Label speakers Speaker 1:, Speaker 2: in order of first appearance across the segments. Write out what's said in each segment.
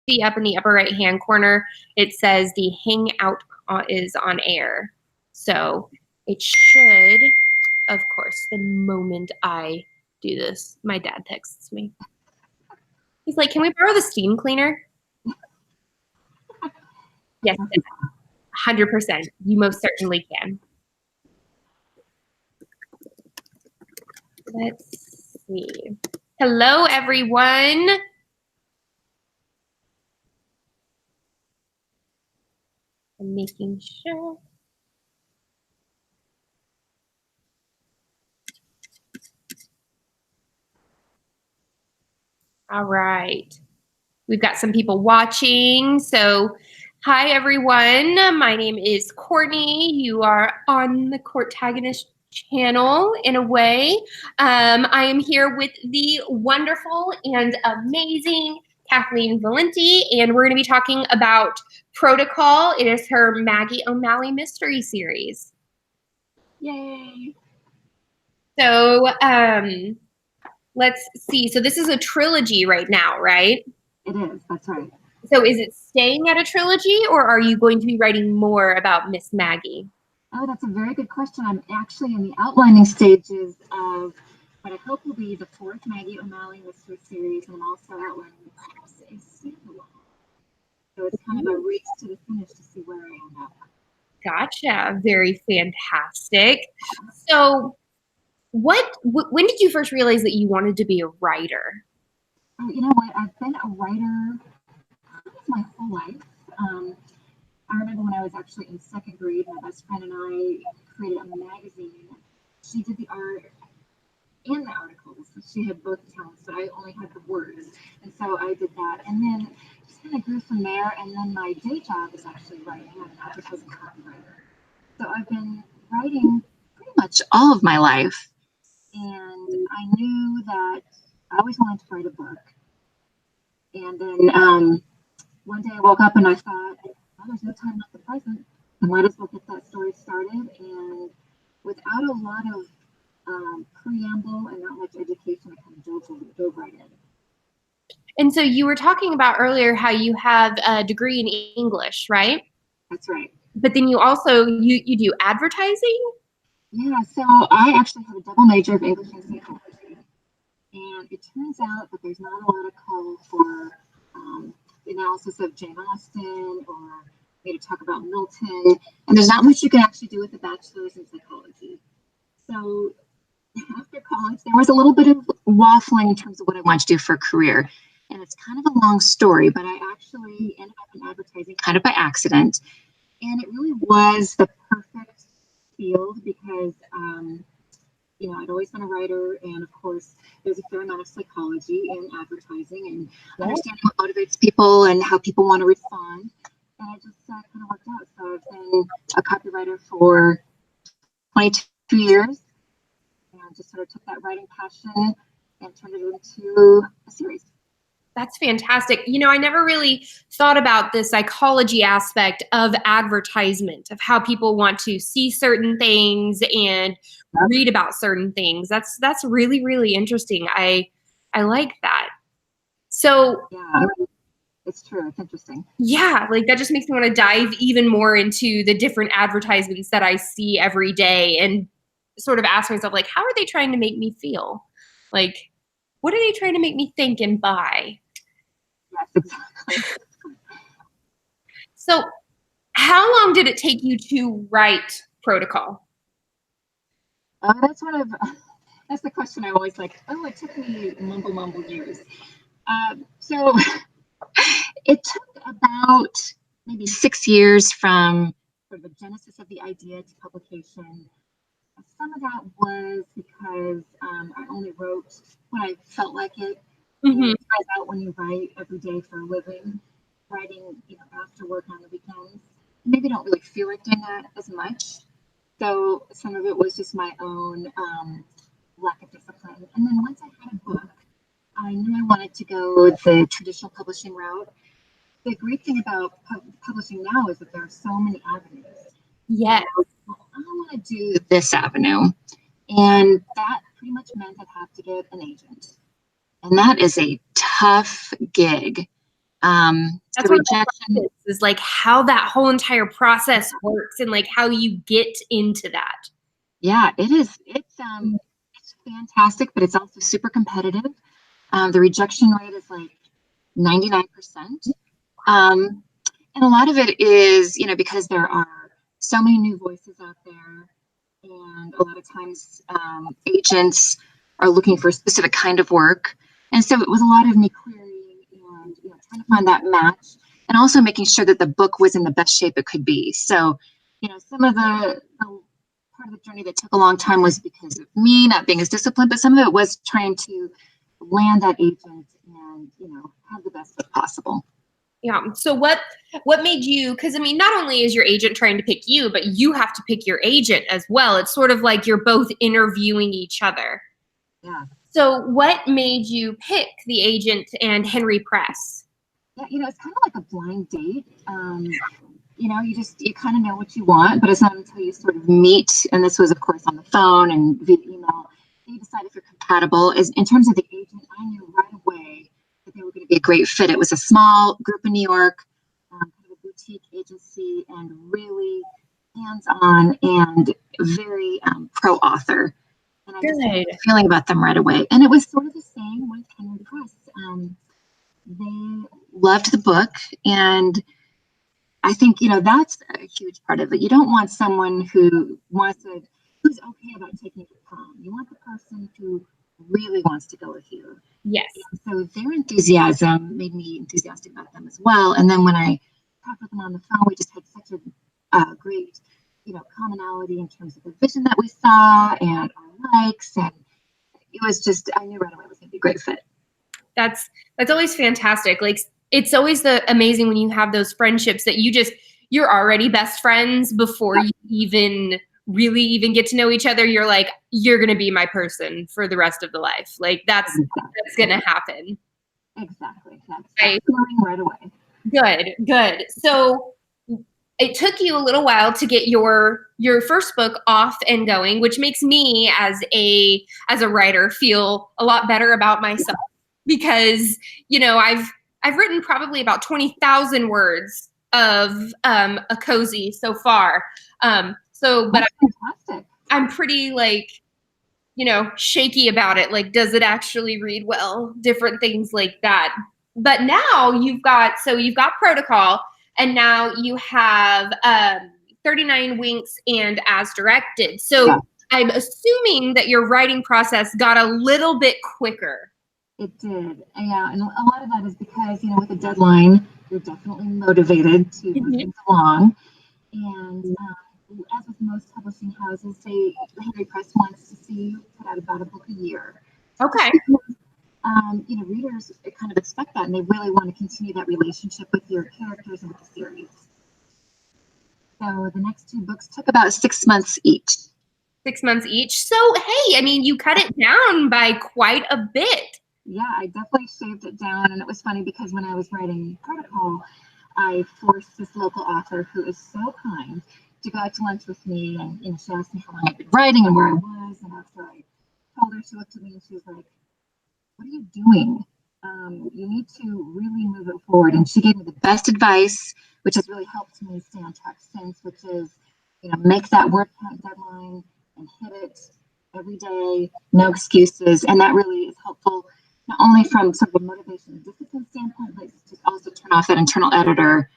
Speaker 1: see up in the upper right-hand corner, it says the Hangout is on air. So it should, of course, the moment I do this, my dad texts me. He's like, can we borrow the steam cleaner? Yes, 100%. You most certainly can. Let's see. Hello, everyone. I'm making sure. All right. We've got some people watching. So hi, everyone. My name is Courtney. You are on the Courtagonist channel in a way. I am here with the wonderful and amazing Kathleen Valenti, and we're going to be talking about Protocol. It is her Maggie O'Malley mystery series.
Speaker 2: Yay!
Speaker 1: So let's see. So this is a trilogy right now, right?
Speaker 2: It is. That's right.
Speaker 1: So is it staying at a trilogy, or are you going to be writing more about Miss Maggie?
Speaker 2: Oh, that's a very good question. I'm actually in the outlining stages of what I hope will be the 4th Maggie O'Malley mystery series, and I'm also outlining perhaps a standalone. So it's kind of a race to the finish to see where I end up.
Speaker 1: Gotcha. Very fantastic. So when did you first realize that you wanted to be a writer?
Speaker 2: Oh, you know what? I've been a writer my whole life. I remember when I was actually in 2nd grade, my best friend and I created a magazine. She did the art and the articles. She had both talents, but I only had the words. And so I did that. And then just kind of grew from there. And then my day job is actually writing. I'm an advertising copywriter. So I've been writing pretty much all of my life. And I knew that I always wanted to write a book. And then one day I woke up and I thought, well, there's no time like the present. I might as well get that story started. And without a lot of preamble and not much education, I kind of dove right in.
Speaker 1: And so you were talking about earlier how you have a degree in English, right?
Speaker 2: That's right.
Speaker 1: But then you also, you do advertising?
Speaker 2: Yeah, so I actually have a double major of English and psychology. And it turns out that there's not a lot of call for analysis of Jane Austen or maybe to talk about Milton. And there's not much you can actually do with a bachelor's in psychology. So after college, there was a little bit of waffling in terms of what I wanted to do for a career. And it's kind of a long story, but I actually ended up in advertising kind of by accident. And it really was the perfect field because, you know, I'd always been a writer. And of course, there's a fair amount of psychology in advertising and understanding what motivates people and how people want to respond. And it just kind of worked out. So I've been a copywriter for 22 years. And just sort of took that writing passion and turned it into a series.
Speaker 1: That's fantastic. You know, I never really thought about the psychology aspect of advertisement, of how people want to see certain things and read about certain things. That's really, really interesting. I like that. So
Speaker 2: yeah, it's true. It's interesting.
Speaker 1: Yeah, like that just makes me want to dive even more into the different advertisements that I see every day and sort of ask myself, like, how are they trying to make me feel? Like, what are they trying to make me think and buy?
Speaker 2: Yes, exactly.
Speaker 1: So how long did it take you to write Protocol?
Speaker 2: That's the question I always like. Oh, it took me mumble years. So it took about maybe 6 years from sort of the genesis of the idea to publication. Some of that was because I only wrote when I felt like it.
Speaker 1: Mm-hmm.
Speaker 2: And it turns out when you write every day for a living, writing, you know, after work on the weekends, you maybe don't really feel like doing that as much. So some of it was just my own lack of discipline. And then once I had a book, I knew I wanted to go the traditional publishing route. The great thing about publishing now is that there are so many avenues.
Speaker 1: Yes.
Speaker 2: Well, I want to do this avenue. And that pretty much meant I'd have to get an agent. And that is a tough gig.
Speaker 1: That's
Speaker 2: the
Speaker 1: one of the
Speaker 2: rejection.
Speaker 1: questions, is like how that whole entire process works and like how you get into that.
Speaker 2: Yeah, it is. It's fantastic, but it's also super competitive. The rejection rate is like 99%. And a lot of it is, because there are so many new voices out there, and a lot of times agents are looking for a specific kind of work. And so it was a lot of me querying and trying to find that match, and also making sure that the book was in the best shape it could be. So, some of the part of the journey that took a long time was because of me not being as disciplined, but some of it was trying to land that agent and have the best book possible.
Speaker 1: Yeah. So what made you, because I mean, not only is your agent trying to pick you, but you have to pick your agent as well. It's sort of like you're both interviewing each other.
Speaker 2: Yeah.
Speaker 1: So what made you pick the agent and Henry Press?
Speaker 2: Yeah, it's kind of like a blind date. You kind of know what you want, but it's not until you sort of meet, and this was of course on the phone and via email, you decide if you're compatible. As in terms of the agent, I knew right away that they were going to be a great fit. It was a small group in New York, kind of a boutique agency, and really hands-on and very pro-author. And I just had a feeling about them right away. And it was sort of the same with Henry Press. They loved the book, and I think that's a huge part of it. You don't want someone who's okay about taking you to prom. You want the person who really wants to go with you.
Speaker 1: Yes.
Speaker 2: And so their enthusiasm made me enthusiastic about them as well. And then when I talked with them on the phone, we just had such a great, commonality in terms of the vision that we saw and our likes, and it was just, I knew right away it was going to be a great fit.
Speaker 1: That's always fantastic. Like, it's always amazing when you have those friendships that you're already best friends before you even really get to know each other. You're like, you're going to be my person for the rest of the life. Like that's going to happen.
Speaker 2: Exactly. That's feeling right away.
Speaker 1: Good. So it took you a little while to get your first book off and going, which makes me as a writer feel a lot better about myself, because I've written probably about 20,000 words of a cozy so far. But I'm pretty shaky about it. Like, does it actually read well? Different things like that. But now you've got Protocol, and now you have 39 Winks and As Directed. So yeah. I'm assuming that your writing process got a little bit quicker.
Speaker 2: It did. Yeah. And a lot of that is because, with a deadline, you're definitely motivated to move things along. And as with most publishing houses, Henry Press wants to see you put out about a book a year.
Speaker 1: Okay.
Speaker 2: Readers kind of expect that, and they really want to continue that relationship with your characters and with the series. So the next 2 books took about 6 months each.
Speaker 1: 6 months each. So, hey, I mean, you cut it down by quite a bit.
Speaker 2: Yeah, I definitely shaved it down. And it was funny because when I was writing Protocol, I forced this local author who is so kind to go out to lunch with me. And she asked me how long I'd been writing and where I was. And after I told her, she looked at me and she was like, "What are you doing? You need to really move it forward." And she gave me the best advice, which has really helped me stay on track since, which is, make that word count deadline and hit it every day, no excuses. And that really is helpful, not only from sort of a motivation and discipline standpoint, but just also turn off that internal editor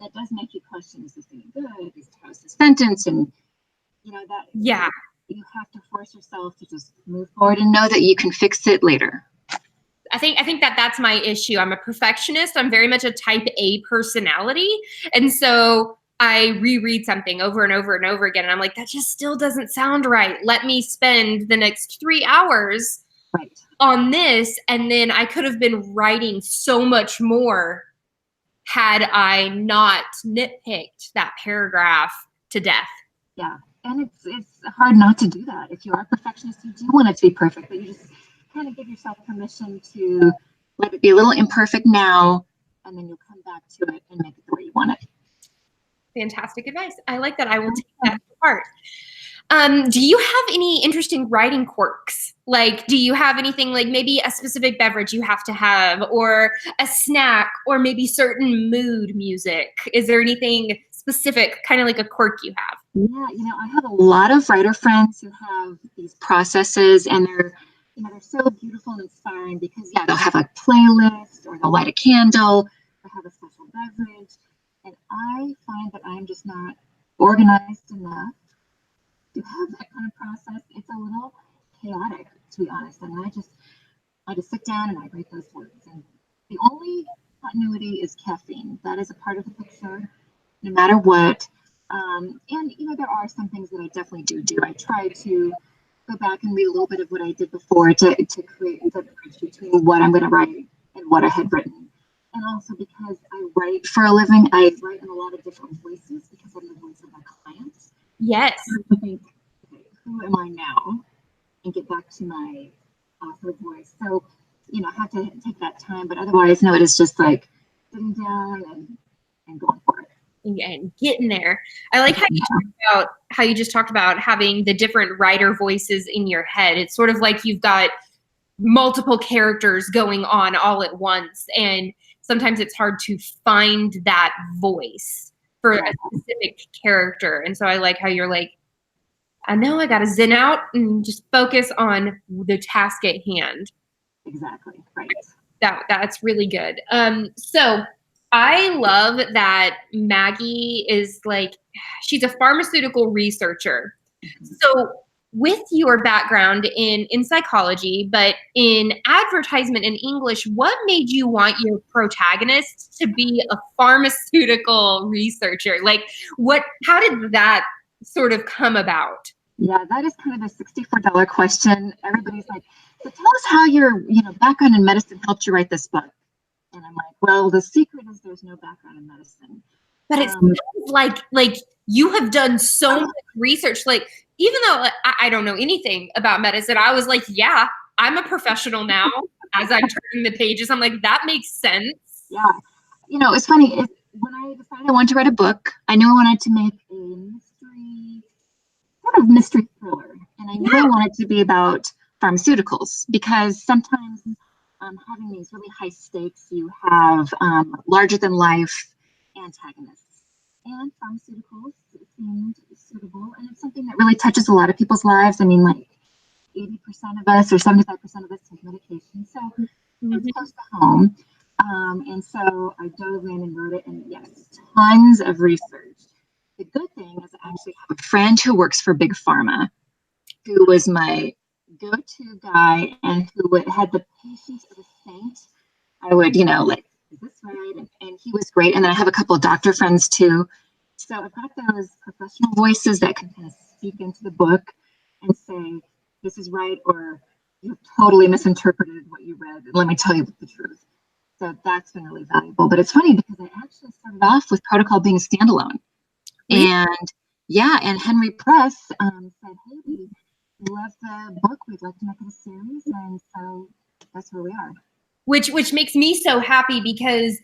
Speaker 2: that does make you question, is this thing good? How's this sentence? And, that you have to force yourself to just move forward and know that you can fix it later.
Speaker 1: I think that's my issue. I'm a perfectionist. I'm very much a type A personality. And so I reread something over and over and over again. And I'm like, that just still doesn't sound right. Let me spend the next 3 hours on this. And then I could have been writing so much more had I not nitpicked that paragraph to death.
Speaker 2: Yeah. And it's hard not to do that. If you are a perfectionist, you do want it to be perfect, but you just kind of give yourself permission to let it be a little imperfect now, and then you'll come back to it and make it the way you want it.
Speaker 1: Fantastic advice. I like that. I will take that to heart. Do you have any interesting writing quirks? Like, do you have anything like maybe a specific beverage you have to have, or a snack, or maybe certain mood music? Is there anything specific, kind of like a quirk you have?
Speaker 2: Yeah, I have a lot of writer friends who have these processes, and they're so beautiful and inspiring because, yeah, they'll have a playlist, or they'll light a candle, or have a special beverage. And I find that I'm just not organized enough to have that kind of process. It's a little chaotic, to be honest. And I just sit down and I write those words. And the only continuity is caffeine. That is a part of the picture, no matter what. And there are some things that I definitely do. I try to go back and read a little bit of what I did before to create the bridge between what I'm going to write and what I had written. And also because I write for a living, I write in a lot of different voices because I'm the voice of my clients.
Speaker 1: Yes.
Speaker 2: I think, okay, who am I now? And get back to my author voice. So, I have to take that time, but otherwise, no, it is just like sitting down and going for it.
Speaker 1: And getting there. I like how you just talked about having the different writer voices in your head. It's sort of like you've got multiple characters going on all at once, and sometimes it's hard to find that voice for a specific character. And so I like how you're like, I know I got to zen out and just focus on the task at hand.
Speaker 2: Exactly. Right.
Speaker 1: That's really good. So I love that Maggie is like, she's a pharmaceutical researcher. So with your background in psychology, but in advertisement and English, what made you want your protagonist to be a pharmaceutical researcher? Like, how did that sort of come about?
Speaker 2: Yeah, that is kind of a $64 question. Everybody's like, so tell us how your background in medicine helped you write this book. And I'm like, well, the secret is there's no background in medicine.
Speaker 1: But it sounds like you have done so much research. Like, even though I don't know anything about medicine, I was like, yeah, I'm a professional now. As I'm turning the pages, I'm like, that makes sense.
Speaker 2: Yeah. It's funny. When I decided I wanted to write a book, I knew I wanted to make a mystery thriller. And I knew I wanted to be about pharmaceuticals because sometimes having these really high stakes, you have larger than life antagonists. And pharmaceuticals seemed suitable. And it's something that really touches a lot of people's lives. I mean, like 80% of us or 75% of us take medication. So it's close to home. And so I dove in and wrote it. And yes, tons of research. The good thing is I actually have a friend who works for Big Pharma, who was my go-to guy and who had the patience of a saint. I would, like, is this right? And he was great. And then I have a couple of doctor friends too. So I've got those professional voices that can kind of speak into the book and say, this is right, or you've totally misinterpreted what you read. Let me tell you the truth. So that's been really valuable. But it's funny because I actually started off with Protocol being standalone. And Henry Press said, hey, we love the book. We'd like to make it a series. And so that's where we are.
Speaker 1: Which makes me so happy because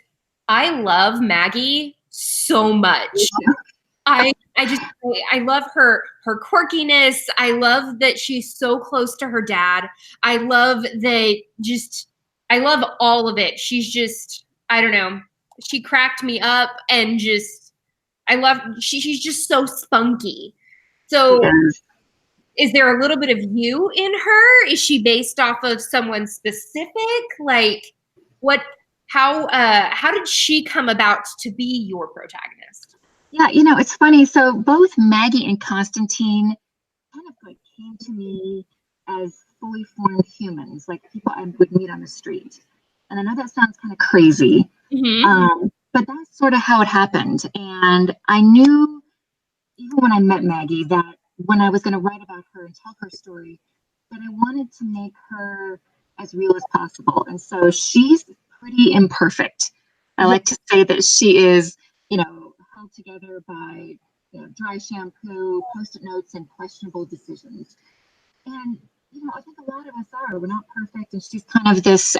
Speaker 1: I love Maggie so much. I love her quirkiness. I love that she's so close to her dad. I love all of it. She's just, I don't know. She cracked me up and she's just so spunky. So is there a little bit of you in her? Is she based off of someone specific? Like how did she come about to be your protagonist?
Speaker 2: Yeah, it's funny. So both Maggie and Constantine kind of like came to me as fully formed humans, like people I would meet on the street. And I know that sounds kind of crazy, but that's sort of how it happened. And I knew, even when I met Maggie, that when I was going to write about her and tell her story, that I wanted to make her as real as possible. And so she's pretty imperfect. I like to say that she is, held together by dry shampoo, Post-it notes, and questionable decisions. And, I think a lot of us are. We're not perfect. And she's kind of this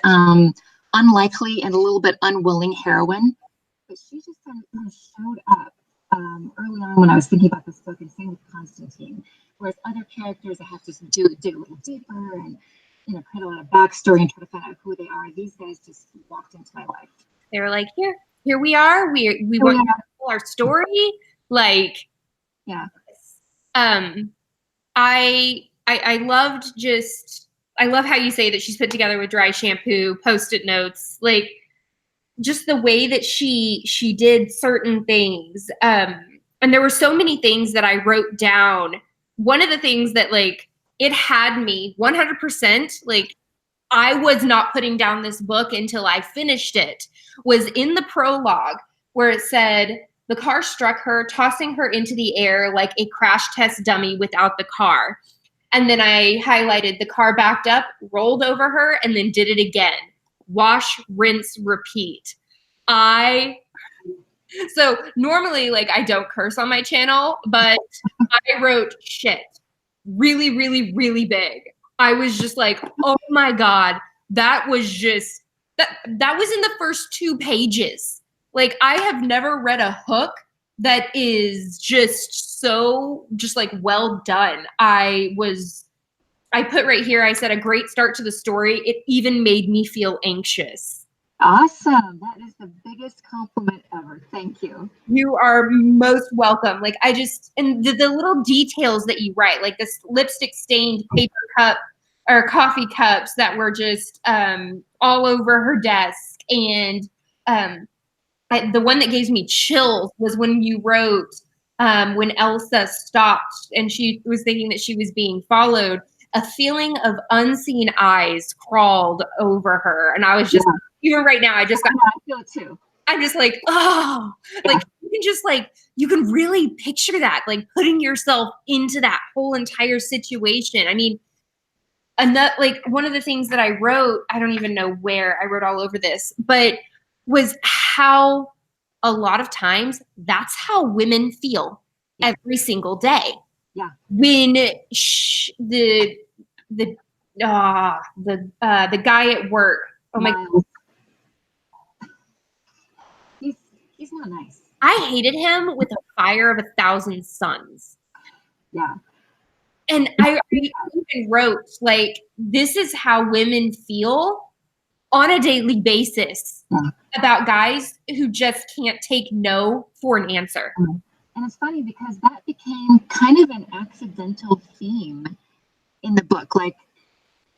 Speaker 2: unlikely and a little bit unwilling heroine. But she just kind of showed up early on when I was thinking about this book, and same with Constantine. Whereas other characters, I have to dig a little deeper and, create a lot of backstory and try to find out who they are. These guys just walked into my life.
Speaker 1: They were like, here we are. We want to tell our story. Like,
Speaker 2: yeah.
Speaker 1: I love how you say that she's put together with dry shampoo, Post-it notes, like just the way that she did certain things. And there were so many things that I wrote down. One of the things that like it had me 100%, like I was not putting down this book until I finished it, was in the prologue where it said, the car struck her, tossing her into the air like a crash test dummy without the car. And then I highlighted the car backed up, rolled over her, and then did it again. Wash, rinse, repeat. So normally, like, I don't curse on my channel, but I wrote shit really, really, really big. I was just like, oh my God, that was just, that was in the first 2 pages. Like, I have never read a hook that is just so just like well done. I put right here, I said a great start to the story. It even made me feel anxious.
Speaker 2: Awesome. That is the biggest compliment ever. Thank you.
Speaker 1: You are most welcome. Like and the little details that you write, like this lipstick stained paper cup or coffee cups that were just all over her desk. And the one that gave me chills was when you wrote, when Elsa stopped and she was thinking that she was being followed, a feeling of unseen eyes crawled over her. And I was just, even right now, I feel
Speaker 2: it too.
Speaker 1: I'm just like, oh, like you can just like, you can really picture that, like putting yourself into that whole entire situation. I mean, and that, like, one of the things that I wrote, I don't even know where I wrote all over this, but was how a lot of times that's how women feel every single day.
Speaker 2: Yeah.
Speaker 1: When the guy at work, oh my God.
Speaker 2: He's not nice.
Speaker 1: I hated him with a fire of 1,000 suns.
Speaker 2: Yeah.
Speaker 1: And I even wrote, like, this is how women feel on a daily basis about guys who just can't take no for an answer.
Speaker 2: And it's funny because that became kind of an accidental theme in the book. Like,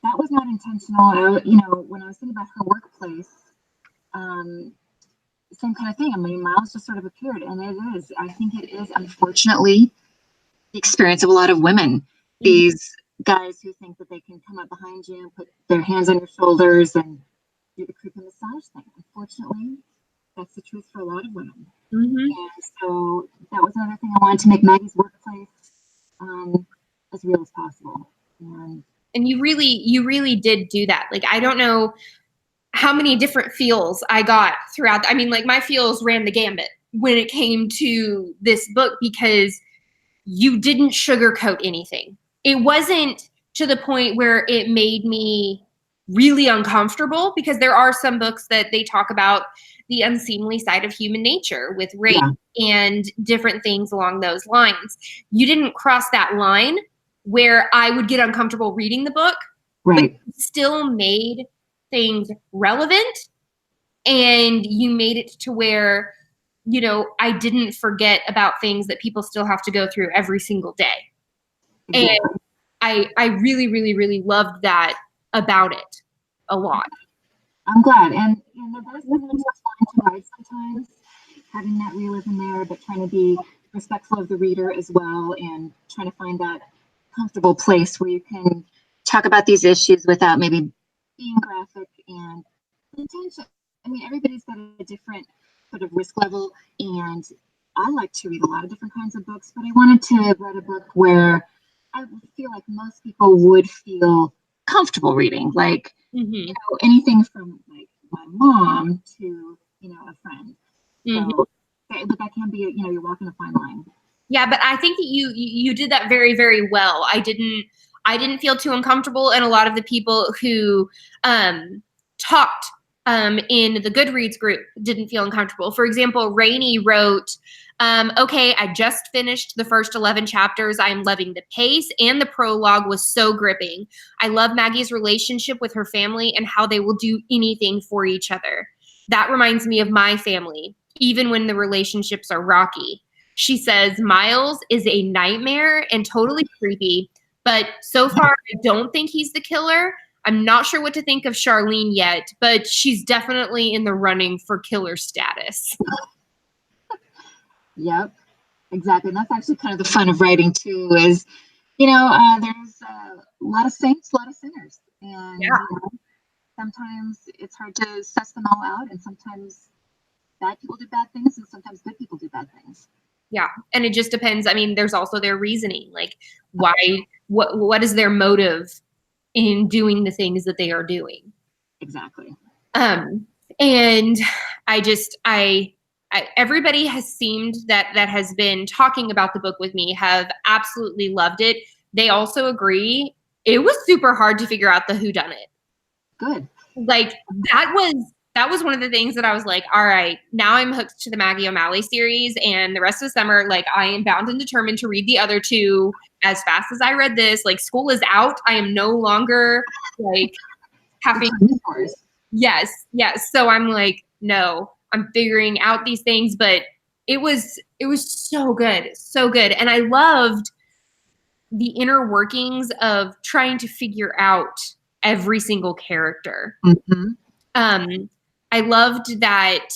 Speaker 2: that was not intentional. When I was thinking about her workplace, same kind of thing. I mean, Miles just sort of appeared, and I think it is, unfortunately, the experience of a lot of women. These guys who think that they can come up behind you and put their hands on your shoulders and do the creepy massage thing. Unfortunately, that's the truth for a lot of women.
Speaker 1: Mm-hmm.
Speaker 2: And so that was another thing I wanted to make Maggie's workplace as real as possible.
Speaker 1: And you really did do that. Like, I don't know how many different feels I got throughout. I mean, like, my feels ran the gambit when it came to this book because you didn't sugarcoat anything. It wasn't to the point where it made me really uncomfortable, because there are some books that they talk about the unseemly side of human nature with rape and different things along those lines. You didn't cross that line where I would get uncomfortable reading the book,
Speaker 2: right?
Speaker 1: But still made things relevant, and you made it to where, I didn't forget about things that people still have to go through every single day. Exactly. And I really, really, really loved that about it a lot.
Speaker 2: I'm glad. And the best thing is fun to write sometimes, having that realism there, but trying to be respectful of the reader as well, and trying to find that comfortable place where you can talk about these issues without maybe being graphic and intention. I mean, everybody's got a different sort of risk level, and I like to read a lot of different kinds of books, but I wanted to write a book where I feel like most people would feel comfortable reading, like anything from like my mom to a friend. So, but that can be you're walking a fine line.
Speaker 1: Yeah, but I think that you did that very, very well. I didn't feel too uncomfortable, and a lot of the people who talked in the Goodreads group didn't feel uncomfortable. For example, Rainey wrote, okay, I just finished the first 11 chapters. I'm loving the pace, and the prologue was so gripping. I love Maggie's relationship with her family and how they will do anything for each other. That reminds me of my family, even when the relationships are rocky. She says, Miles is a nightmare and totally creepy, but so far I don't think he's the killer. I'm not sure what to think of Charlene yet, but she's definitely in the running for killer status.
Speaker 2: Yep, exactly. And that's actually kind of the fun of writing too, is, there's a lot of saints, a lot of sinners. And sometimes it's hard to suss them all out. And sometimes bad people do bad things, and sometimes good people do bad things.
Speaker 1: Yeah. And it just depends. I mean, there's also their reasoning. Like, why, what is their motive in doing the things that they are doing?
Speaker 2: Exactly.
Speaker 1: And everybody has seemed that has been talking about the book with me have absolutely loved it. They also agree it was super hard to figure out the whodunit.
Speaker 2: Good.
Speaker 1: Like that was one of the things that I was like, all right, now I'm hooked to the Maggie O'Malley series, and the rest of the summer, like I am bound and determined to read the other two as fast as I read this. Like school is out. I am no longer like having. Yes. So I'm like, no, I'm figuring out these things, but it was so good. So good. And I loved the inner workings of trying to figure out every single character.
Speaker 2: Mm-hmm.
Speaker 1: I loved that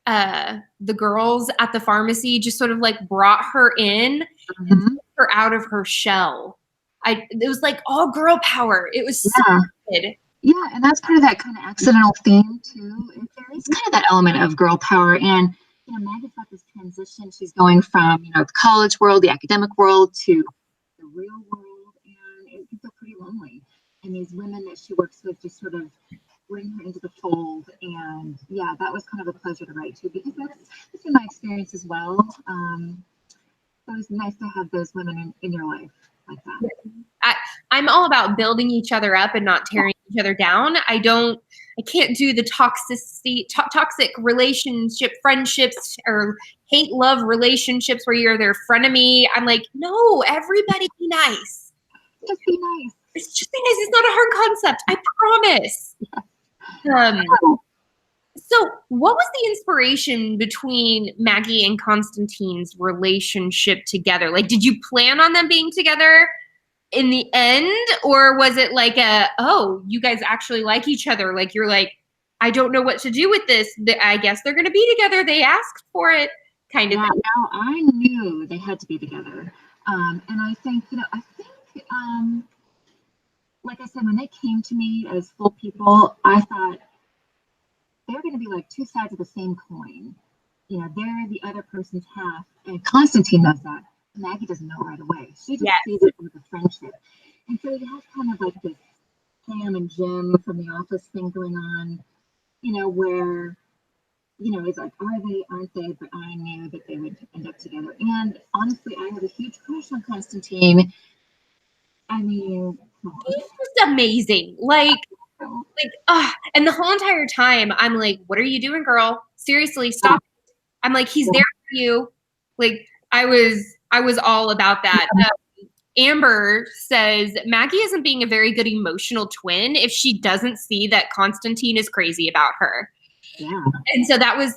Speaker 1: the girls at the pharmacy just sort of like brought her in and took her out of her shell. It was like all girl power. It was so good.
Speaker 2: Yeah, and that's part of that kind of accidental theme too. There is kind of that element of girl power, and Maggie's got this transition. She's going from the college world, the academic world, to the real world, and it can feel pretty lonely. And these women that she works with just sort of bring her into the fold. And yeah, that was kind of a pleasure to write too, because that's been my experience as well. So it's nice to have those women in your life like that.
Speaker 1: I'm all about building each other up and not tearing each other down. I can't do the toxic relationship, friendships, or hate love relationships where you're their frenemy. I'm like, no, everybody be nice.
Speaker 2: Just be nice.
Speaker 1: It's just be nice. It's not a hard concept. I promise. So what was the inspiration between Maggie and Constantine's relationship together? Like, did you plan on them being together in the end? Or was it like you guys actually like each other? Like, you're like, I don't know what to do with this. I guess they're going to be together. They asked for it kind of thing.
Speaker 2: No, I knew they had to be together. And I think, like I said, when they came to me as full people, I thought, they're going to be like two sides of the same coin. They're the other person's half. And Constantine knows that. Maggie doesn't know right away. She just sees it with a friendship. And so you have kind of like this Pam and Jim from The Office thing going on, where, it's like, are they, aren't they? But I knew that they would end up together. And honestly, I have a huge crush on Constantine. I mean,
Speaker 1: he's just amazing. And the whole entire time I'm like, what are you doing, girl? Seriously, stop. I'm like, he's there for you. Like, I was all about that. Amber says Maggie isn't being a very good emotional twin if she doesn't see that Constantine is crazy about her.
Speaker 2: Yeah.
Speaker 1: And so that was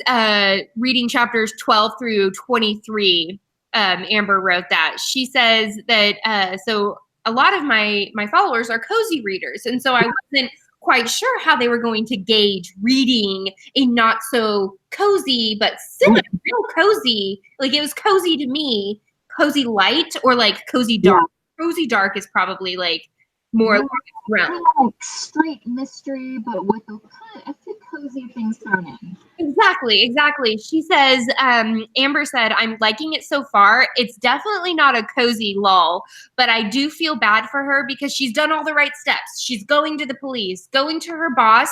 Speaker 1: reading chapters 12 through 23. Amber wrote that. She says that so a lot of my followers are cozy readers, and so I wasn't quite sure how they were going to gauge reading a not so cozy but still real cozy. Like, it was cozy to me, cozy light, or like cozy dark. Yeah. Cozy dark is probably like more
Speaker 2: like straight mystery, but with a few cozy things thrown in.
Speaker 1: Exactly. She says, Amber said, I'm liking it so far. It's definitely not a cozy lull, but I do feel bad for her because she's done all the right steps. She's going to the police, going to her boss,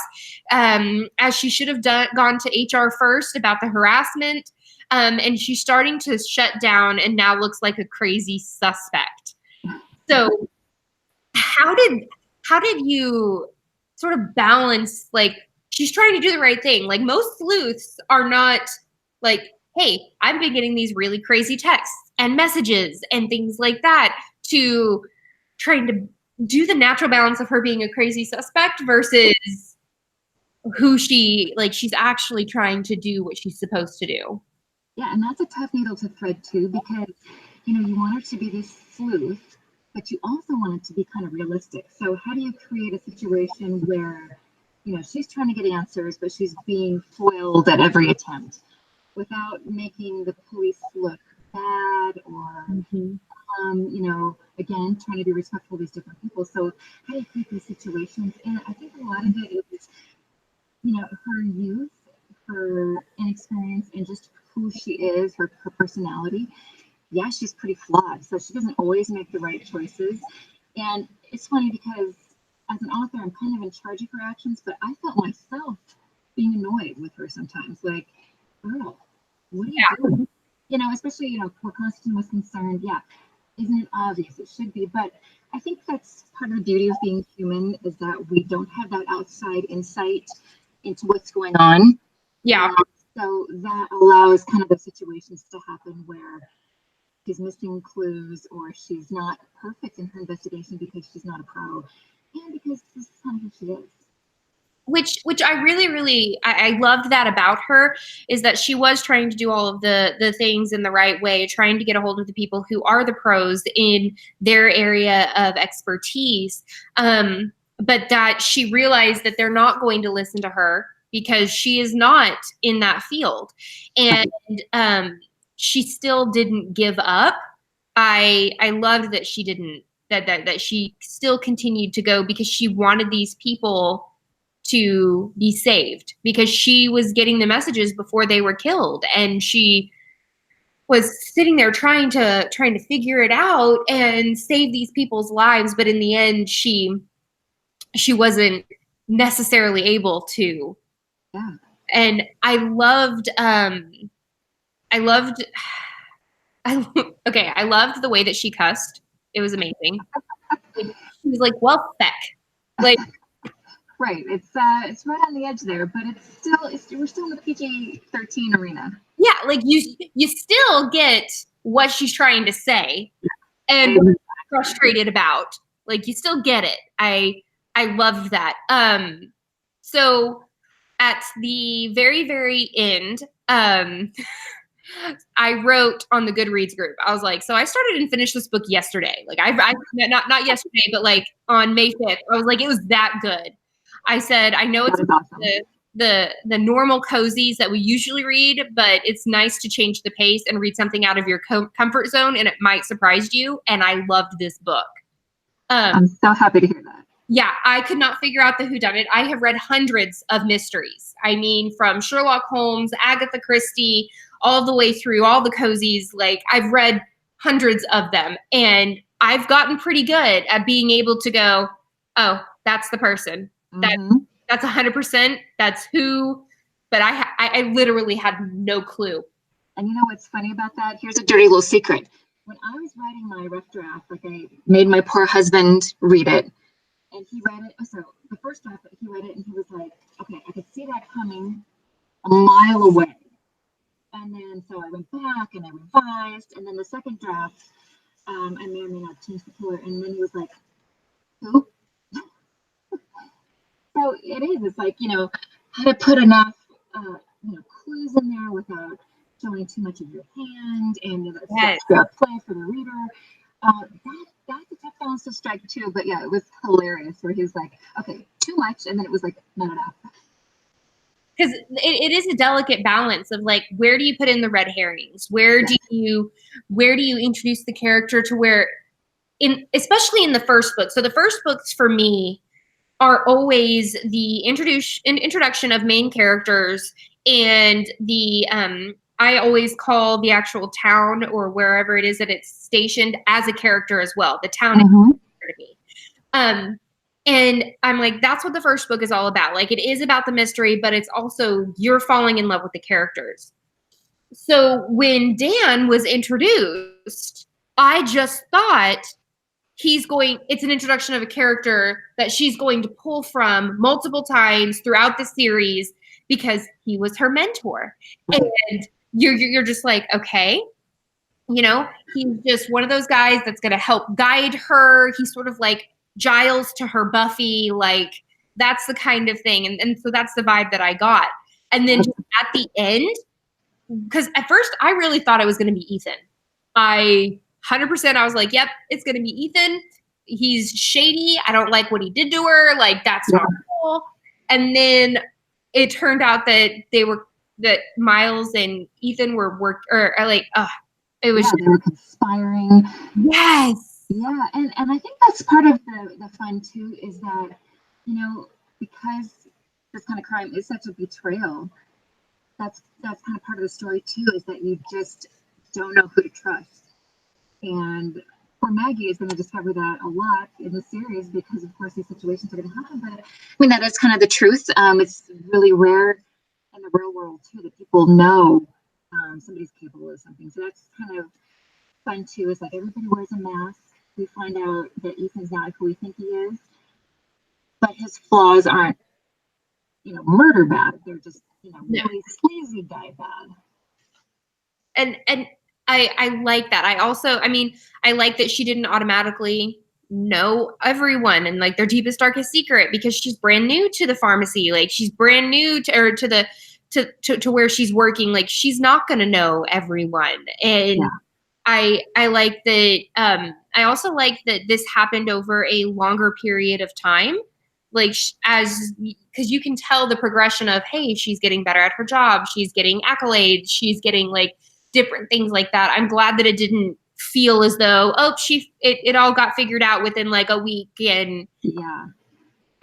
Speaker 1: as she should have gone to HR first about the harassment. And she's starting to shut down and now looks like a crazy suspect. So how did you sort of balance like she's trying to do the right thing. Like most sleuths are not like, hey, I've been getting these really crazy texts and messages and things like that, to trying to do the natural balance of her being a crazy suspect versus who she's actually trying to do what she's supposed to do.
Speaker 2: Yeah, and that's a tough needle to thread too, because you want her to be this sleuth, but you also want it to be kind of realistic. So how do you create a situation where she's trying to get answers, but she's being foiled at every attempt without making the police look bad, or again, trying to be respectful of these different people. So how do you create these situations? And I think a lot of it is her youth, her inexperience, and just who she is, her personality. Yeah, she's pretty flawed, so she doesn't always make the right choices. And it's funny because as an author, I'm kind of in charge of her actions, but I felt myself being annoyed with her sometimes. Like, girl, what are you doing? Especially, where Constantine was concerned. Yeah, isn't it obvious? It should be. But I think that's part of the beauty of being human, is that we don't have that outside insight into what's going on.
Speaker 1: Yeah.
Speaker 2: So that allows kind of the situations to happen where she's missing clues, or she's not perfect in her investigation because she's not a pro, and because this is kind of who she is.
Speaker 1: Which I really I loved that about her, is that she was trying to do all of the things in the right way, trying to get a hold of the people who are the pros in their area of expertise, but that she realized that they're not going to listen to her because she is not in that field, and she still didn't give up. I loved that she didn't, that she still continued to go, because she wanted these people to be saved, because she was getting the messages before they were killed, and she was sitting there trying to figure it out and save these people's lives, but in the end she wasn't necessarily able to.
Speaker 2: Yeah.
Speaker 1: And I loved the way that she cussed. It was amazing. She was like, well, feck. Like,
Speaker 2: right. It's right on the edge there, but we're still in the PG-13 arena.
Speaker 1: Yeah, like you still get what she's trying to say and what she's frustrated about. Like, you still get it. I loved that. So at the very, very end, I wrote on the Goodreads group. I was like, so I started and finished this book yesterday. Like, I not yesterday, but like on May 5th. I was like, it was that good. I said, I know it's
Speaker 2: awesome.
Speaker 1: the normal cozies that we usually read, but it's nice to change the pace and read something out of your comfort zone, and it might surprise you. And I loved this book.
Speaker 2: I'm so happy to hear that.
Speaker 1: Yeah, I could not figure out the whodunit. I have read hundreds of mysteries. I mean, from Sherlock Holmes, Agatha Christie, all the way through all the cozies. Like, I've read hundreds of them, and I've gotten pretty good at being able to go, oh, that's the person. That's 100%. That's who. But I literally had no clue.
Speaker 2: And you know what's funny about that? Here's a dirty little secret. When I was writing my rough draft, like, I made my poor husband read it, and he read it. So the first draft, he read it, and he was like, okay, I could see that coming a mile away. And then so I went back and I revised, and then the second draft, I may or may not change the killer, and then he was like, who? So it is. It's like, how to put enough, clues in there without showing too much of your hand, and that's play for the reader. That's a tough balance to strike too. But yeah, it was hilarious where he was like, okay, too much, and then it was like, no.
Speaker 1: Because it is a delicate balance of like, where do you put in the red herrings? Where do you introduce the character to where, especially in the first book. So the first books for me are always the introduction of main characters, and the I always call the actual town or wherever it is that it's stationed as a character as well. The town is a character to me. And I'm like, that's what the first book is all about. Like, it is about the mystery, but it's also you're falling in love with the characters. So when Dan was introduced, I just thought it's an introduction of a character that she's going to pull from multiple times throughout the series because he was her mentor. And you're just like, okay, you know, he's just one of those guys that's going to help guide her. He's sort of like Giles to her Buffy, like that's the kind of thing. And so that's the vibe that I got. And then just at the end, because at first I really thought it was going to be Ethan. 100% I was like, yep, it's going to be Ethan. He's shady. I don't like what he did to her. Like, that's not cool. And then it turned out that Miles and Ethan were it was
Speaker 2: they were conspiring.
Speaker 1: Yes.
Speaker 2: Yeah, and I think that's part of the fun too, is that, you know, because this kind of crime is such a betrayal, that's kind of part of the story too, is that you just don't know who to trust. And poor Maggie is going to discover that a lot in the series because, of course, these situations are going to happen. But I mean, that is kind of the truth. It's really rare in the real world too that people know somebody's capable of something. So that's kind of fun too. Is like everybody wears a mask. We find out that Ethan's not who we think he is, but his flaws aren't, you know, murder bad. They're just, you know, really sleazy guy bad.
Speaker 1: And I like that. I like that she didn't automatically know everyone and like their deepest, darkest secret because she's brand new to the pharmacy. Like she's brand new to where she's working. Like she's not going to know everyone. And I like that. I also like that this happened over a longer period of time. Like because you can tell the progression of, hey, she's getting better at her job. She's getting accolades. She's getting like different things like that. I'm glad that it didn't feel as though, it all got figured out within like a week. And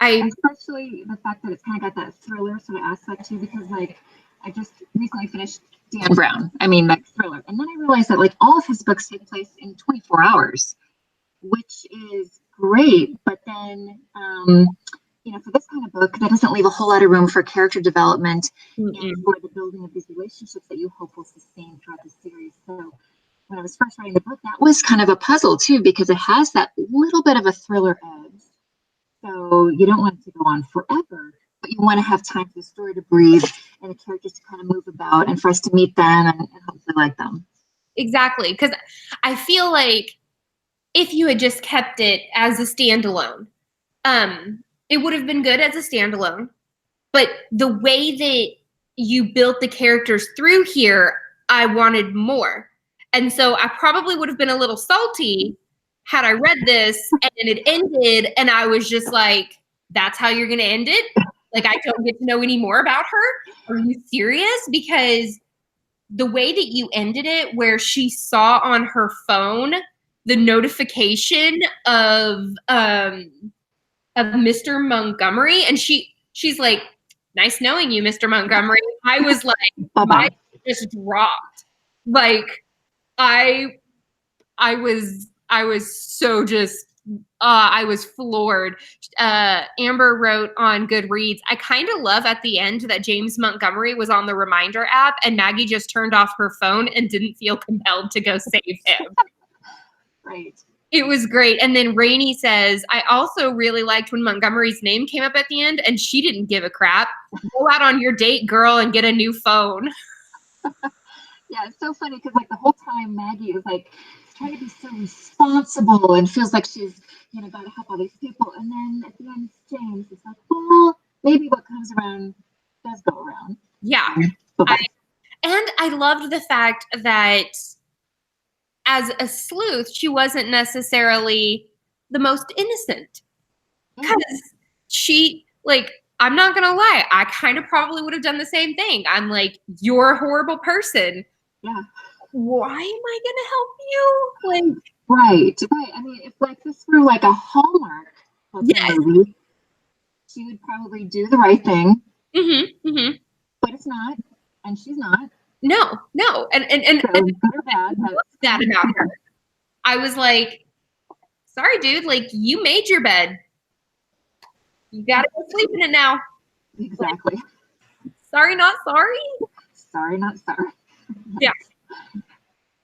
Speaker 2: especially the fact that it's kind of got that thriller sort of aspect too, because like I just recently finished Dan Brown. I mean, like thriller. And then I realized that like all of his books take place in 24 hours, which is great. But then, you know, for this kind of book, that doesn't leave a whole lot of room for character development and for the building of these relationships that you hope will sustain throughout the series. So when I was first writing the book, that was kind of a puzzle too, because it has that little bit of a thriller edge. So you don't want it to go on forever, but you want to have time for the story to breathe and the characters to kind of move about and for us to meet them and hopefully like them.
Speaker 1: Exactly. Because I feel like if you had just kept it as a standalone, it would have been good as a standalone, but the way that you built the characters through here, I wanted more. And so I probably would have been a little salty had I read this and then it ended and I was just like, that's how you're going to end it? Like, I don't get to know any more about her? Are you serious? Because the way that you ended it, where she saw on her phone the notification of Mr. Montgomery, and she's like, nice knowing you, Mr. Montgomery. I was like, my just dropped. Like, I was so just I was floored. Amber wrote on Goodreads, I kind of love at the end that James Montgomery was on the reminder app and Maggie just turned off her phone and didn't feel compelled to go save him.
Speaker 2: Right.
Speaker 1: It was great. And then Rainey says, I also really liked when Montgomery's name came up at the end and she didn't give a crap. Go out on your date, girl, and get a new phone.
Speaker 2: Yeah, it's so funny because like the whole time Maggie is like trying to be so responsible and feels like she's, you know, got to help all these people. And then at the end, James is like, well, maybe what comes around does go around.
Speaker 1: Yeah. I loved the fact that as a sleuth, she wasn't necessarily the most innocent. Because she, like, I'm not going to lie, I kind of probably would have done the same thing. I'm like, you're a horrible person.
Speaker 2: Yeah.
Speaker 1: Why am I going to help you? Like,
Speaker 2: right. I mean, if like this were like a Hallmark movie, she would probably do the right thing. But it's not, and she's not.
Speaker 1: No. And
Speaker 2: good or bad,
Speaker 1: that about her. I was like, sorry, dude, like, you made your bed. You got to go sleep in it now.
Speaker 2: Exactly.
Speaker 1: Like, sorry, not sorry.
Speaker 2: Sorry, not sorry.
Speaker 1: Yeah.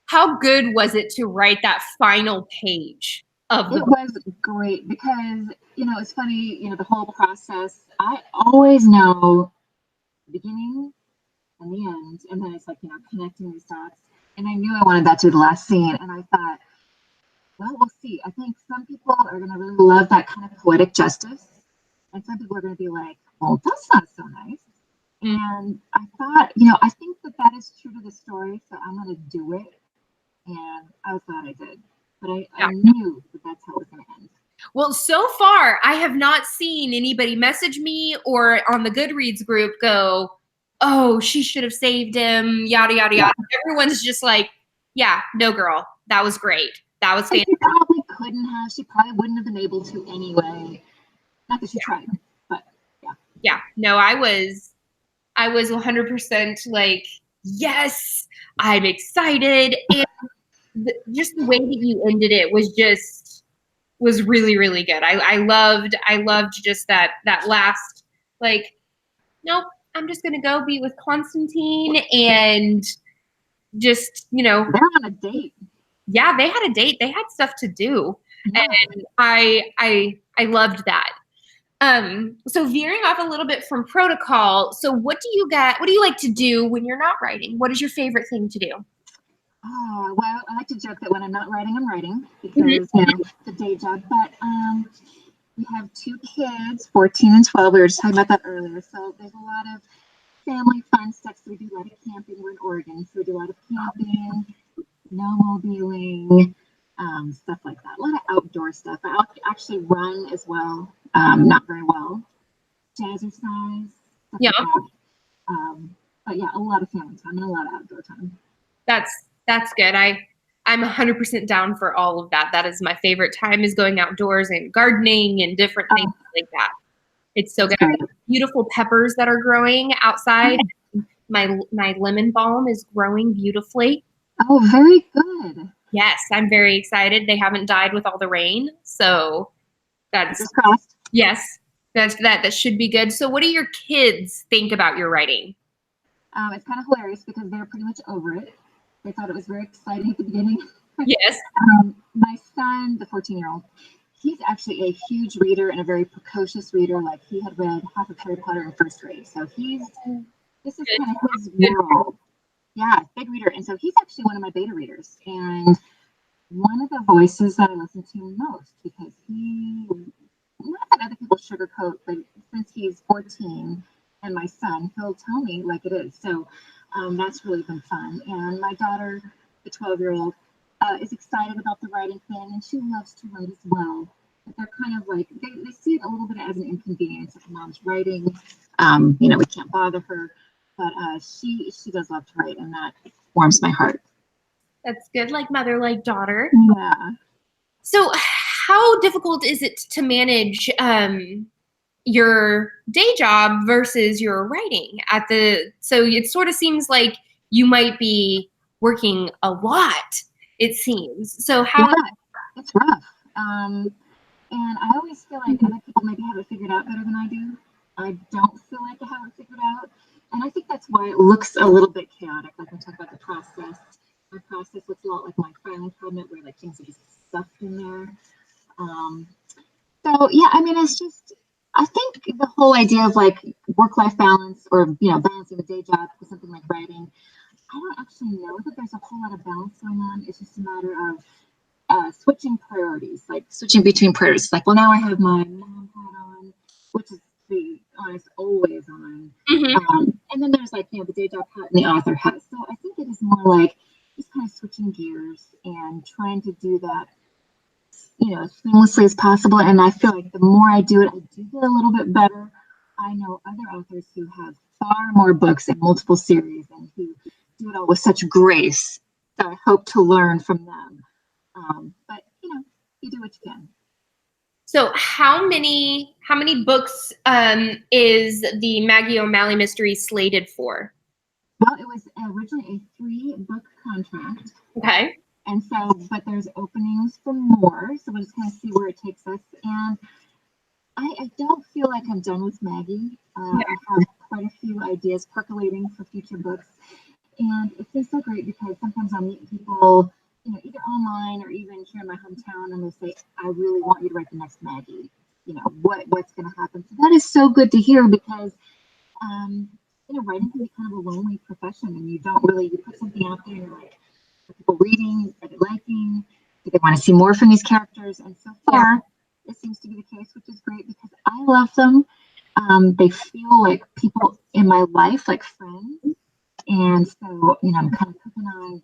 Speaker 1: How good was it to write that final page? of the
Speaker 2: It
Speaker 1: book?
Speaker 2: was great because, it's funny, the whole process. I always know the beginning and the end, and then it's like, connecting these dots. And I knew I wanted that to be the last scene, and I thought, well, we'll see. I think some people are going to really love that kind of poetic justice, and some people are going to be like, well, that's not so nice. And I thought, I think that is true to the story, so I'm going to do it. And I was glad I did. But I knew that that's how it was going to end.
Speaker 1: Well, so far, I have not seen anybody message me or on the Goodreads group go, oh, she should have saved him, yada, yada, yada. Everyone's just like, yeah, no, girl, that was great. That was fantastic.
Speaker 2: She probably couldn't have. She probably wouldn't have been able to anyway. Not that she tried, but yeah.
Speaker 1: Yeah, no, I was 100% like, yes, I'm excited. And just the way that you ended it was really, really good. I loved just that last, like, nope, I'm just gonna go be with Constantine and just,
Speaker 2: they're on a date.
Speaker 1: Yeah, they had a date. They had stuff to do. Yeah. And I loved that. So veering off a little bit from protocol, so what do you like to do when you're not writing? What is your favorite thing to do?
Speaker 2: Oh, well, I like to joke that when I'm not writing, I'm writing because, it's a day job. But we have 2 kids, 14 and 12. We were just talking about that earlier. So there's a lot of family fun stuff. So we do a lot of camping. We're in Oregon, so we do a lot of camping, snowmobiling, stuff like that. A lot of outdoor stuff. I actually run as well, not very well. Jazzercise, stuff like that. But yeah, a lot of family time and a lot of outdoor time.
Speaker 1: That's good. I'm 100% down for all of that. That is my favorite time, is going outdoors and gardening and different things like that. It's so good. I have beautiful peppers that are growing outside. My lemon balm is growing beautifully.
Speaker 2: Oh, very good.
Speaker 1: Yes, I'm very excited. They haven't died with all the rain, so that's yes, that should be good. So, what do your kids think about your writing?
Speaker 2: It's kind of hilarious because they're pretty much over it. They thought it was very exciting at the beginning.
Speaker 1: Yes.
Speaker 2: My son, the 14-year-old, he's actually a huge reader and a very precocious reader. Like, he had read half of Harry Potter in 1st grade. So this is kind of his world. Yeah, big reader. And so he's actually one of my beta readers. And one of the voices that I listen to most, because not that other people sugarcoat, but since he's 14 and my son, he'll tell me like it is. So that's really been fun. And my daughter, the 12-year-old, is excited about the writing thing, and she loves to write as well. But they're kind of like, they see it a little bit as an inconvenience if mom's writing. We can't bother her. But she does love to write, and that warms my heart.
Speaker 1: That's good, like mother, like daughter.
Speaker 2: Yeah.
Speaker 1: So how difficult is it to manage your day job versus your writing so it sort of seems like you might be working a lot, it seems. So how?
Speaker 2: Yeah, it's rough. And I always feel like other people maybe have it figured out better than I do. I don't feel like I have it figured out. And I think that's why it looks a little bit chaotic. Like we talk about the process. My process looks a lot like my filing cabinet, where like things are just stuffed in there. So yeah, I mean, it's just, I think the whole idea of like work-life balance, or balancing the day job with something like writing, I don't actually know that there's a whole lot of balance going on. It's just a matter of switching priorities, like switching between priorities. Like, well, now I have my mom hat on, which is, to be honest, always on. And then there's like, the day job hat and the author hat. So I think it is more like just kind of switching gears and trying to do that, as seamlessly as possible. And I feel like the more I do it, I do get a little bit better. I know other authors who have far more books and multiple series and who do it all with such grace. So I hope to learn from them. But you do what you can.
Speaker 1: So how many books is the Maggie O'Malley mystery slated for?
Speaker 2: Well, it was originally a 3-book contract.
Speaker 1: Okay.
Speaker 2: And so, but there's openings for more. So we'll just kind of see where it takes us. And I don't feel like I'm done with Maggie. I have quite a few ideas percolating for future books. And it's been so great because sometimes I'll meet people, either online or even here in my hometown, and they say, I really want you to write the next Maggie. What's going to happen. So that is so good to hear because, writing can be kind of a lonely profession, and you put something out there, and you're like, are people reading? Are they liking? Do they want to see more from these characters? And so far, it seems to be the case, which is great because I love them. They feel like people in my life, like friends. And so, I'm kind of cooking on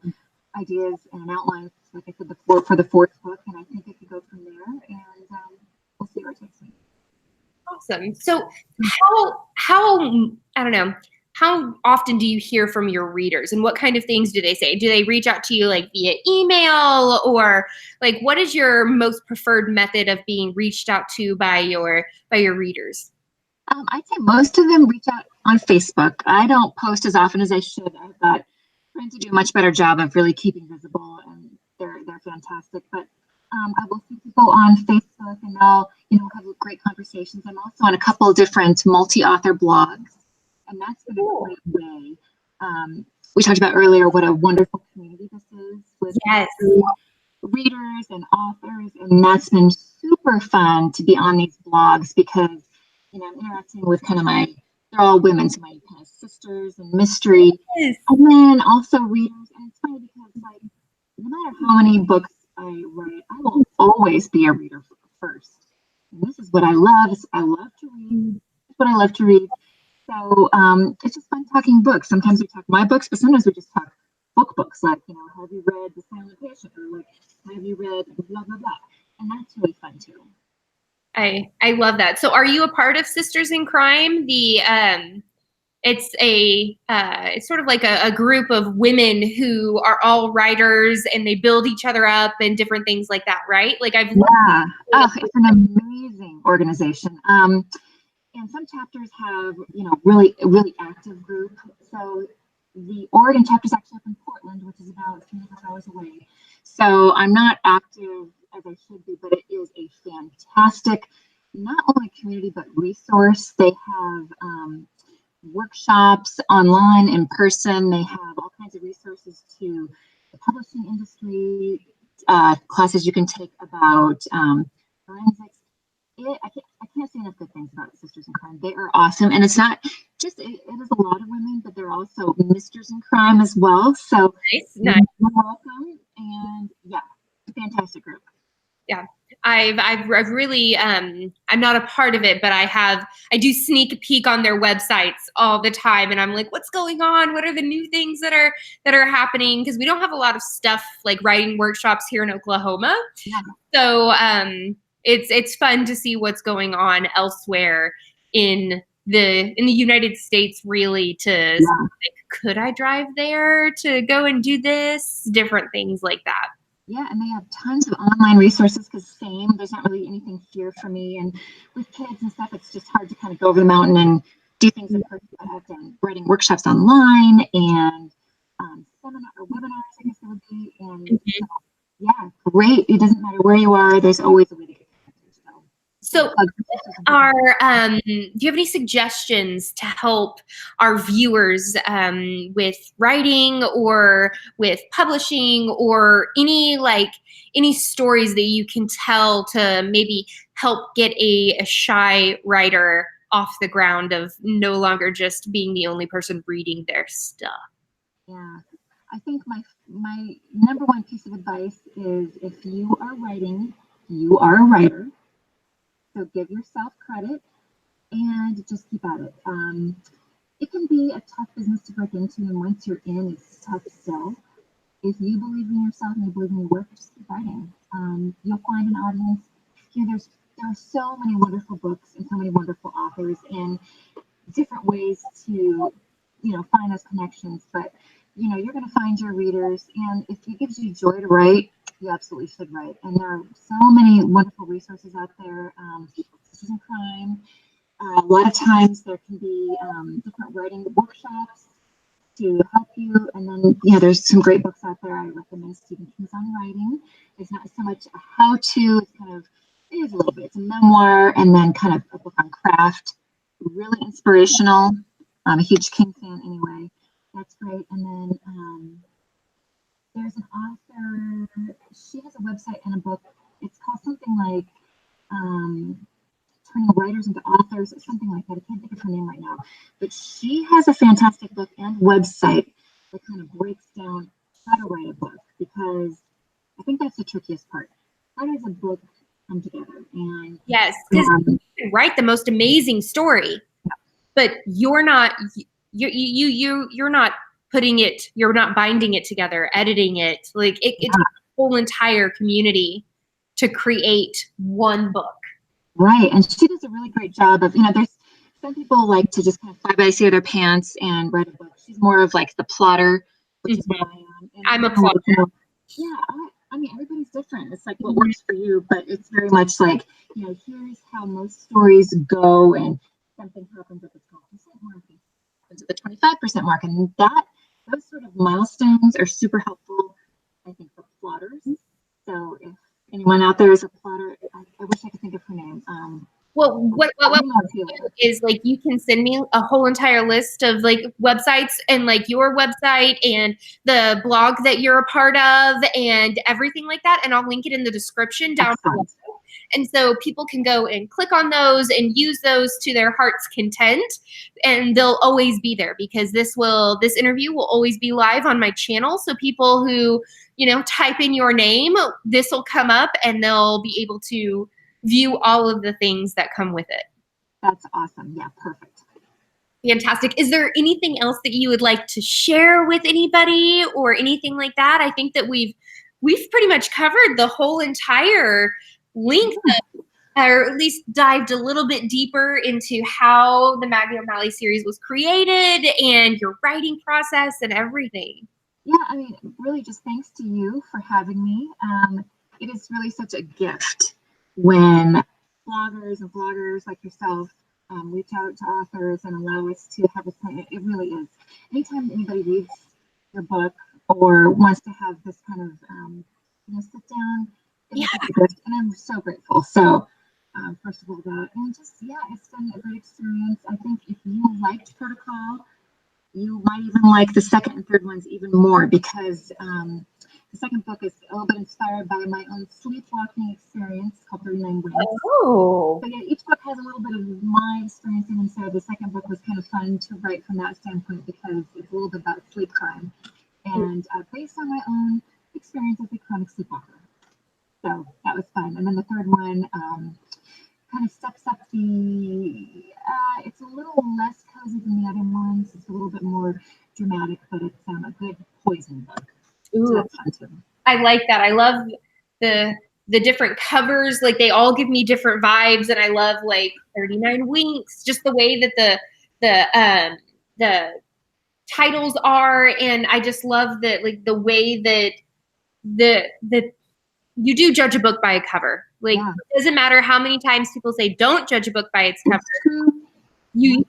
Speaker 2: ideas and outlines, like I said, for the fourth book, and I think it could go from there. And we'll see where it takes me.
Speaker 1: Awesome. So how I don't know, how often do you hear from your readers, and what kind of things do they say? Do they reach out to you like via email, or like what is your most preferred method of being reached out to by your readers?
Speaker 2: I'd say most of them reach out on Facebook. I don't post as often as I should. I've got friends who do a much better job of really keeping visible, and they're fantastic. But I will see people on Facebook, and I'll have great conversations. I'm also on a couple of different multi-author blogs, and that's been a great way. We talked about earlier what a wonderful community this is with readers and authors, and that's been super fun to be on these blogs because I'm interacting with they're all women, so my kind of sisters and mystery, and then also readers. And it's funny because no matter how many books I write, I will always be a reader first. And this is what I love. I love to read. It's what I love to read. So it's just fun talking books. Sometimes we talk my books, but sometimes we just talk books. Like, have you read The Silent Patient? Or like, have you read blah, blah, blah? And that's really fun too.
Speaker 1: I love that. So are you a part of Sisters in Crime? It's sort of like a group of women who are all writers, and they build each other up and different things like that, right? Like it's
Speaker 2: an amazing organization. And some chapters have really active group. So the Oregon chapter is actually up in Portland, which is about 3.5 hours away. So I'm not active as I should be, but it is a fantastic, not only community, but resource. They have workshops online, in person. They have all kinds of resources to the publishing industry, classes you can take about forensics. I can't say enough good things about Sisters in Crime. They are awesome. And it's not just, it is a lot of women, but they're also Misters in Crime as well. So
Speaker 1: nice.
Speaker 2: You're welcome. And fantastic group.
Speaker 1: Yeah. I've really I'm not a part of it, but I do sneak a peek on their websites all the time, and I'm like, what's going on? What are the new things that are happening? Because we don't have a lot of stuff like writing workshops here in Oklahoma.
Speaker 2: Yeah.
Speaker 1: So it's fun to see what's going on elsewhere in the United States, really, to like, could I drive there to go and do this? Different things like that.
Speaker 2: Yeah, and they have tons of online resources because there's not really anything here for me. And with kids and stuff, it's just hard to kind of go over the mountain and do things in person. But I've been writing workshops online and seminar or webinars, I guess it would be. And so, great. It doesn't matter where you are. There's always a way to get connected.
Speaker 1: So do you have any suggestions to help our viewers with writing or with publishing, or any stories that you can tell to maybe help get a shy writer off the ground of no longer just being the only person reading their stuff?
Speaker 2: Yeah, I think my number one piece of advice is if you are writing, you are a writer. So give yourself credit and just keep at it. It can be a tough business to break into, and once you're in, it's tough still. If you believe in yourself and you believe in your work, just keep writing. You'll find an audience. There are so many wonderful books and so many wonderful authors, and different ways to find those connections. But you're going to find your readers, and if it gives you joy to write, you absolutely should write. And there are so many wonderful resources out there. Sisters in Crime. A lot of times there can be different writing workshops to help you. And then, there's some great books out there. I recommend Stephen King's On Writing. It's not so much a how-to, it is a little bit. It's a memoir, and then kind of a book on craft. Really inspirational. I'm a huge King fan anyway. That's great. And then there's an author, website and a book. It's called something like Turning Writers into Authors, or something like that. I can't think of her name right now. But she has a fantastic book and website that kind of breaks down how to write a book, because I think that's the trickiest part. How does a book come together? And
Speaker 1: yes, because you can write the most amazing story, but you're not putting it, you're not binding it together, editing it. Like it takes a whole entire community to create one book.
Speaker 2: Right, and she does a really great job of, there's some people like to just kind of fly by the seat of their pants and write a book. She's more of like the plotter, which is what I am. And
Speaker 1: I'm a plotter.
Speaker 2: Yeah, I mean, everybody's different. It's like what works for you, but it's very much like, here's how most stories go, and something happens at the 12% mark, and happens at the 25% mark, and those sort of milestones are super helpful, I think, for plotters. So if anyone out there is a plotter, I wish I could think of her name.
Speaker 1: Well, what is like, you can send me a whole entire list of like websites and like your website and the blog that you're a part of and everything like that. And I'll link it in the description down below. And so people can go and click on those and use those to their heart's content, and they'll always be there because this interview will always be live on my channel. So people who, type in your name, this will come up and they'll be able to view all of the things that come with it.
Speaker 2: That's awesome. Yeah, perfect.
Speaker 1: Fantastic. Is there anything else that you would like to share with anybody or anything like that? I think that we've pretty much covered the whole entire length of, or at least dived a little bit deeper into how the Maggie O'Malley series was created and your writing process and everything.
Speaker 2: Yeah, I mean, really just thanks to you for having me. It is really such a gift when bloggers and bloggers like yourself reach out to authors and allow us to have a say. It really is. Anytime anybody reads your book or wants to have this kind of sit down, and I'm so grateful. So first of all, that, and just, it's been a great experience. I think if you liked Protocol, you might even like the second and third ones even more, because the second book is a little bit inspired by my own sleepwalking experience called 39 Wings.
Speaker 1: Oh.
Speaker 2: So each book has a little bit of my experience in, and so the second book was kind of fun to write from that standpoint because it's a little bit about sleep crime and based on my own experience as a chronic sleepwalker. So that was fun. And then the third one kind of steps up it's a little less cozy than the other ones. It's a little bit more dramatic, but it's a good poison book.
Speaker 1: Ooh,
Speaker 2: so that's fun too.
Speaker 1: I like that. I love the different covers. Like, they all give me different vibes, and I love like 39 Winks, just the way that the titles are, and I just love that, like, the way that the you do judge a book by a cover. Like, it doesn't matter how many times people say don't judge a book by its cover. You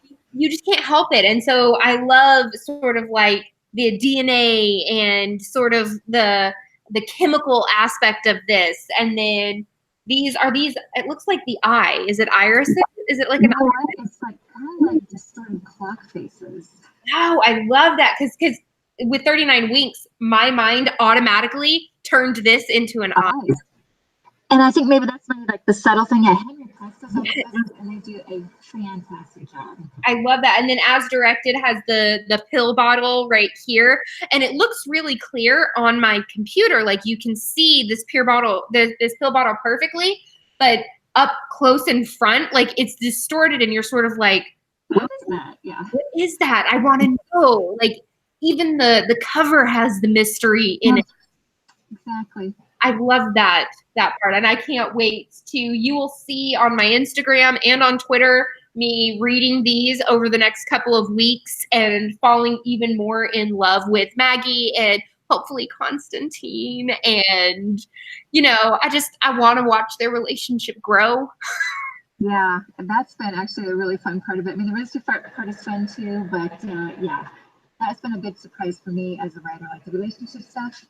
Speaker 1: just can't help it. And so I love sort of like the DNA and sort of the chemical aspect of this. And then it looks like the eye. Is it irises? Is it like an eye?
Speaker 2: It's like kind of like distorted clock faces.
Speaker 1: Oh, I love that. Because with 39 Winks, my mind automatically turned this into an eye.
Speaker 2: And I think maybe that's maybe like the subtle thing. Yeah, Henry Press does all and they do a fantastic job. I
Speaker 1: love that. And then As Directed has the pill bottle right here, and it looks really clear on my computer. Like, you can see this pill bottle perfectly, but up close in front, like, it's distorted, and you're sort of like,
Speaker 2: what is that? Yeah,
Speaker 1: what is that? I want to know. Like, even the cover has the mystery in it.
Speaker 2: Exactly.
Speaker 1: I love that part, and I can't wait you will see on my Instagram and on Twitter me reading these over the next couple of weeks and falling even more in love with Maggie and hopefully Constantine. And, I want to watch their relationship grow.
Speaker 2: Yeah, and that's been actually a really fun part of it. I mean, the relationship part is fun too, but that's been a big surprise for me as a writer. Like, the relationship stuff,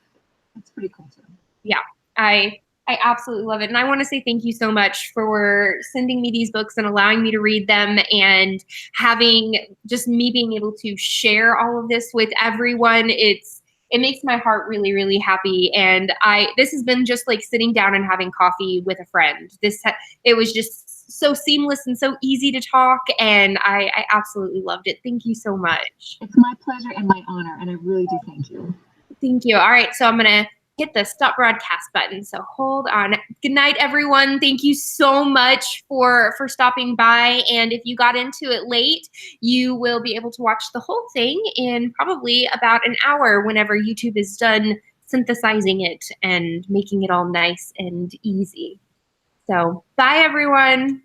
Speaker 2: it's pretty cool too.
Speaker 1: Yeah, I absolutely love it. And I want to say thank you so much for sending me these books and allowing me to read them, and having just me being able to share all of this with everyone. It's it makes my heart really, really happy. And this has been just like sitting down and having coffee with a friend. It was just so seamless and so easy to talk, and I absolutely loved it. Thank you so much.
Speaker 2: It's my pleasure and my honor, and I really do thank you.
Speaker 1: Thank you. All right, so I'm gonna hit the stop broadcast button. So hold on. Good night, everyone. Thank you so much for stopping by. And if you got into it late, you will be able to watch the whole thing in probably about an hour whenever YouTube is done synthesizing it and making it all nice and easy. So bye, everyone.